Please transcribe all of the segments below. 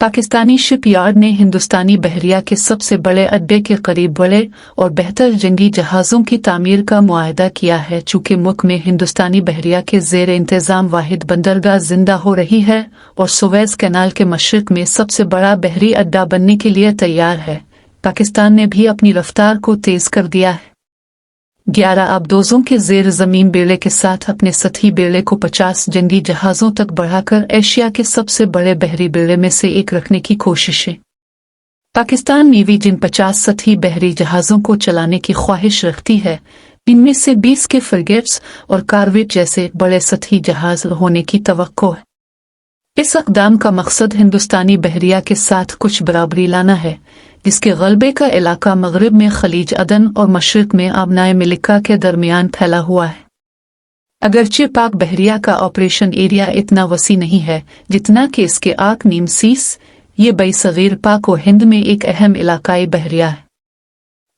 Pakistani shipyard ने हिंदुस्तानी बहरिया के सबसे बड़े अड्डे के करीब बड़े और बेहतर जंगी जहाज़ों की तामीर का मुआहदा किया है। चूँकि मुल्क में हिंदुस्तानी बहरिया के ज़ेर इंतज़ाम वाहिद बंदरगाह जिंदा हो रही है और सुवेज़ कैनाल के मशरिक़ में सबसे बड़ा बहरी अड्डा बनने के लिए तैयार है, पाकिस्तान ने भी अपनी रफ्तार को तेज़ कर दिया है। 11 आबदोज़ों के ज़ेर ज़मीन बेड़े के साथ अपने सतही बेड़े को 50 जंगी जहाज़ों तक बढ़ाकर एशिया के सबसे बड़े बहरी बेड़े में से एक रखने की कोशिशें। पाकिस्तान नेवी जिन 50 सतही बहरी जहाज़ों को चलाने की ख्वाहिश रखती है, इनमें से 20 के फ्रिगेट्स और कार्वेट जैसे बड़े सतही जहाज़ होने की तवक्को है। इस इक़दाम का मकसद हिंदुस्तानी बहरिया के साथ कुछ बराबरी लाना है, जिसके गलबे का इलाका मगरिब में खलीज अदन और मशरिक़ में आबनाए मलिका के दरमियान फैला हुआ है। अगरचे पाक बहरिया का ऑपरेशन एरिया इतना वसी नहीं है जितना कि इसके आक नीम सीस, ये बई-सग़ीर पाक व हिंद में एक अहम इलाकाई बहरिया है।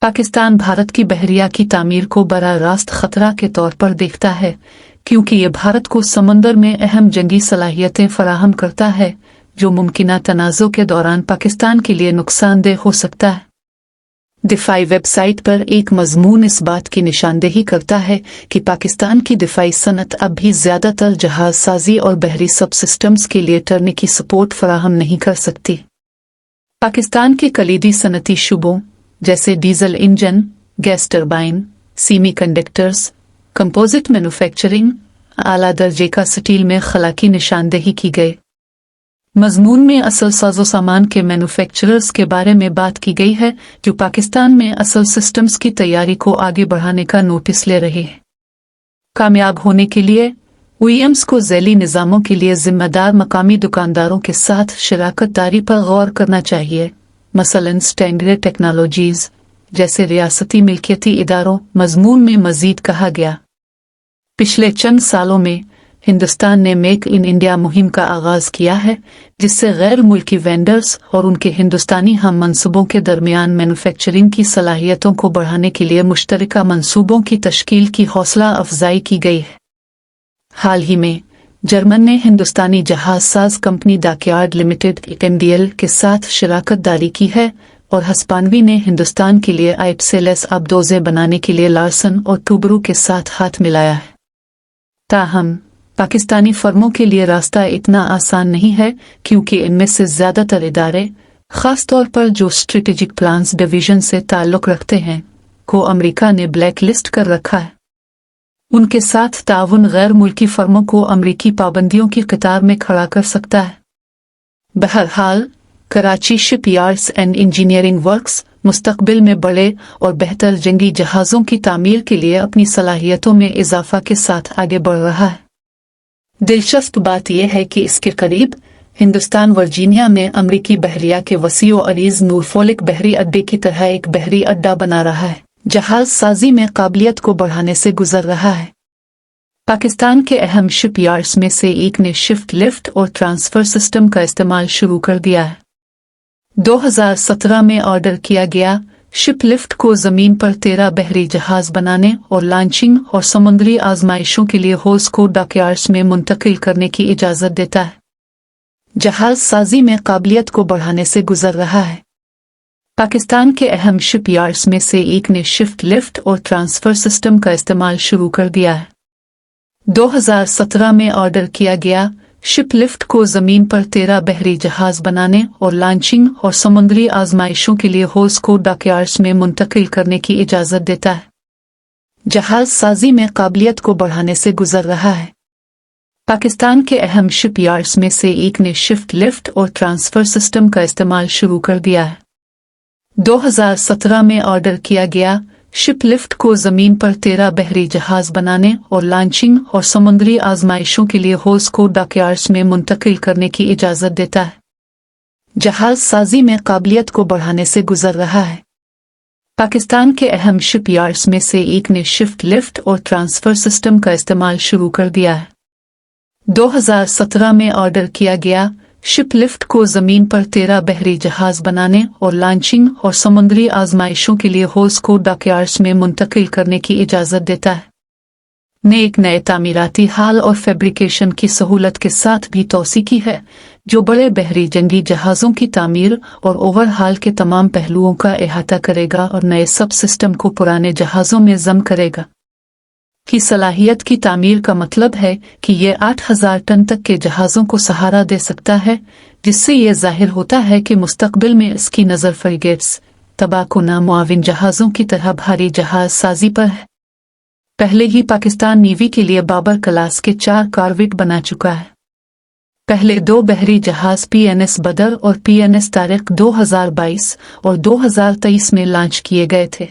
पाकिस्तान भारत की बहरिया की तामीर को बराह रास्त खतरा के तौर पर देखता है, क्योंकि ये भारत को समंदर में अहम जंगी सलाहियतें फराहम करता है, जो मुमकिना तनाज़ो के दौरान पाकिस्तान के लिए नुकसानदेह हो सकता है। दिफाई वेबसाइट पर एक मज़मून इस बात की निशानदेही करता है कि पाकिस्तान की दिफाई सनत अब भी ज़्यादातर जहाज़ साजी और बहरी सब सिस्टम्स के लिए टर्निकी सपोर्ट फराहम नहीं कर सकती। पाकिस्तान के कलीदी सनती शुबों जैसे diesel engine, gas turbine, semi conductors, composite manufacturing, आला दर्जे का स्टील में खला की निशानदेही की गई। मज़मून में असल साजो सामान के मैन्युफैक्चरर्स के बारे में बात की गई है, जो पाकिस्तान में असल सिस्टम्स की तैयारी को आगे बढ़ाने का नोटिस ले रहे हैं। कामयाब होने के लिए OEMs को ज़ैली निज़ामों के लिए जिम्मेदार मकामी दुकानदारों के साथ शराकत दारी पर गौर करना चाहिए, मसलन स्टैंडर्ड टेक्नोलॉजीज़ जैसे रियासती मिल्कियती इदारों। मज़मून में मज़ीद कहा गया, पिछले चंद सालों में हिंदुस्तान ने मेक इन इंडिया मुहिम का आगाज़ किया है, जिससे गैर मुल्की वेंडर्स और उनके हिंदुस्तानी हम मंसूबों के दरमियान मैन्युफैक्चरिंग की सलाहियतों को बढ़ाने के लिए मुश्तरका मंसूबों की तश्कील की हौसला अफजाई की गई है। हाल ही में जर्मन ने हिंदुस्तानी जहाज साज कंपनी डॉकयार्ड लिमिटेड MDL के साथ शराकत दारी की है और हस्पानवी ने हिंदुस्तान के लिए आइप से लैस आबदोज़े बनाने के लिए लार्सन और टूबरू के साथ हाथ मिलाया है। ताहम पाकिस्तानी फर्मों के लिए रास्ता इतना आसान नहीं है, क्योंकि इनमें से ज़्यादातर इदारे, ख़ास तौर पर जो स्ट्रेटेजिक प्लान्स डिवीज़न से ताल्लुक़ रखते हैं, को अमेरिका ने ब्लैक लिस्ट कर रखा है। उनके साथ ताउन गैर मुल्की फर्मों को अमरीकी पाबंदियों की कतार में खड़ा कर सकता है। बहरहाल Karachi shipyards and engineering works मुस्तकबिल में बड़े और बेहतर जंगी जहाज़ों की तामीर के लिए अपनी सलाहियतों में इजाफा के साथ आगे बढ़ रहा है। दिलचस्प बात यह है कि इसके करीब हिंदुस्तान वर्जीनिया में अमरीकी बहरिया के वसीओ अरीज नॉर्फोलिक बहरी अड्डे की तरह एक बहरी अड्डा बना रहा है, जहाज साजी में काबिलियत को बढ़ाने से गुजर रहा है। पाकिस्तान के अहम शिपयार्ड्स में से एक ने शिफ्ट लिफ्ट और ट्रांसफर सिस्टम का इस्तेमाल शुरू कर दिया है। 2017 में ऑर्डर किया गया शिप लिफ्ट को जमीन पर 13 बहरी जहाज बनाने और लॉन्चिंग और समुद्री आजमाइशों के लिए होज को डॉकयार्ड्स में मुंतकिल करने की इजाज़त देता है। जहाज साजी में काबिलियत को बढ़ाने से गुजर रहा है। पाकिस्तान के अहम शिपयार्ड्स में से एक ने शिफ्ट लिफ्ट और ट्रांसफर सिस्टम का इस्तेमाल शुरू कर दिया है। 2017 में ऑर्डर किया गया शिप लिफ्ट को जमीन पर 13 बहरी जहाज बनाने और लॉन्चिंग और समुद्री आजमाइशों के लिए होज को डॉकयार्ड्स में मुंतकिल करने की इजाज़त देता है। जहाज साजी में काबिलियत को बढ़ाने से गुजर रहा है। पाकिस्तान के अहम शिपयार्ड्स में से एक ने शिफ्ट लिफ्ट और ट्रांसफर सिस्टम का इस्तेमाल शुरू कर दिया है। 2017 में ऑर्डर किया गया शिप लिफ्ट को जमीन पर 13 बहरी जहाज बनाने और लॉन्चिंग और समुद्री आजमाइशों के लिए होज को डॉकयार्ड्स में मुंतकिल करने की इजाज़त देता है। जहाज साजी में काबिलियत को बढ़ाने से गुजर रहा है। पाकिस्तान के अहम शिपयार्ड्स में से एक ने शिफ्ट लिफ्ट और ट्रांसफर सिस्टम का इस्तेमाल शुरू कर दिया है। 2017 में ऑर्डर किया गया शिप लिफ्ट को जमीन पर 13 बहरी जहाज बनाने और लॉन्चिंग और समुद्री आजमाइशों के लिए होज को डॉकयार्ड्स में मुंतकिल करने की इजाज़त देता है। ने एक नए तामीराती हाल और फैब्रिकेशन की सहूलत के साथ भी तौसी की है, जो बड़े बहरी जंगी जहाज़ों की तामीर और ओवरहाल के तमाम पहलुओं का अहाता करेगा और नए सब सिस्टम को पुराने जहाज़ों में जम करेगा। की सलाहियत की तामीर का मतलब है कि ये 8000 टन तक के जहाज़ों को सहारा दे सकता है, जिससे ये जाहिर होता है कि मुस्तकबिल में इसकी नज़र फ्रिगेट्स, तबाहकुन्ना मुआविन जहाज़ों की तरह भारी जहाज साजी पर है। पहले ही पाकिस्तान नेवी के लिए बाबर क्लास के 4 कॉरवेट बना चुका है। पहले 2 बहरी जहाज PNS बदर और PNS तारिक 2022 और 2023 में लॉन्च किए गए थे।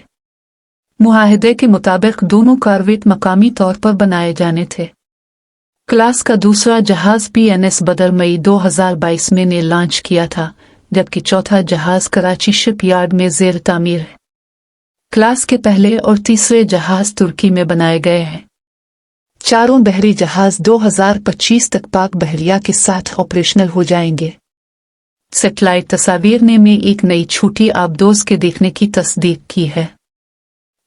मुआहदे के मुताबिक दोनों कॉरवेट मकामी तौर पर बनाए जाने थे। क्लास का दूसरा जहाज PNS बदर मई 2022 में ने लॉन्च किया था, जबकि चौथा जहाज कराची शिपयार्ड में ज़ेर तामीर है। क्लास के पहले और तीसरे जहाज तुर्की में बनाए गए हैं। चारों बहरी जहाज 2025 तक पाक बहरिया के साथ ऑपरेशनल हो जाएंगे। सैटेलाइट तस्वीर ने में एक नई छोटी आबदोज के देखने की तस्दीक की है।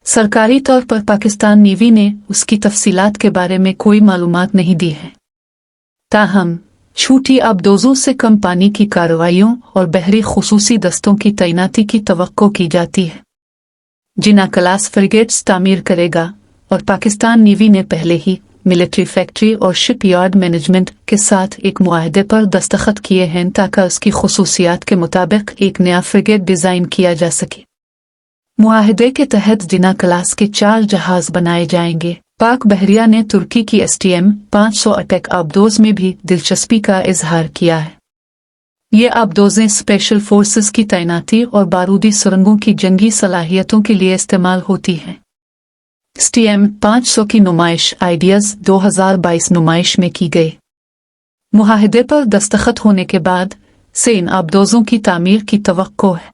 सरकारी तौर पर पाकिस्तान नेवी ने उसकी तफसीलात के बारे में कोई मालूमात नहीं दी है। ताहम छोटी आबदोजों से कम पानी की कार्रवाइयों और बहरी खुसूसी दस्तों की तैनाती की तवक्को की जाती है, जिन्हें क्लास फ्रिगेट्स तामीर करेगा, और पाकिस्तान नेवी ने पहले ही मिलिट्री फैक्ट्री और शिपयार्ड मैनेजमेंट के साथ एक मुआहदे पर दस्तखत किए हैं ताकि उसकी खुसूसियात के मुताबिक एक नया फ्रिगेट डिज़ाइन किया जा सके। मुआहदे के तहत जिना क्लास के 4 जहाज बनाए जाएंगे। पाक बहरिया ने तुर्की की STM 500 अटैक आबदोज में भी दिलचस्पी का इजहार किया है। ये आबदोजें स्पेशल फोर्सेस की तैनाती और बारूदी सुरंगों की जंगी सलाहियतों के लिए इस्तेमाल होती हैं। STM 500 की नुमाइश आइडियाज़ 2022 नुमाइश में की गई। मुआहदे पर दस्तखत होने के बाद से इन आबदोजों की तामीर की तवक्को है।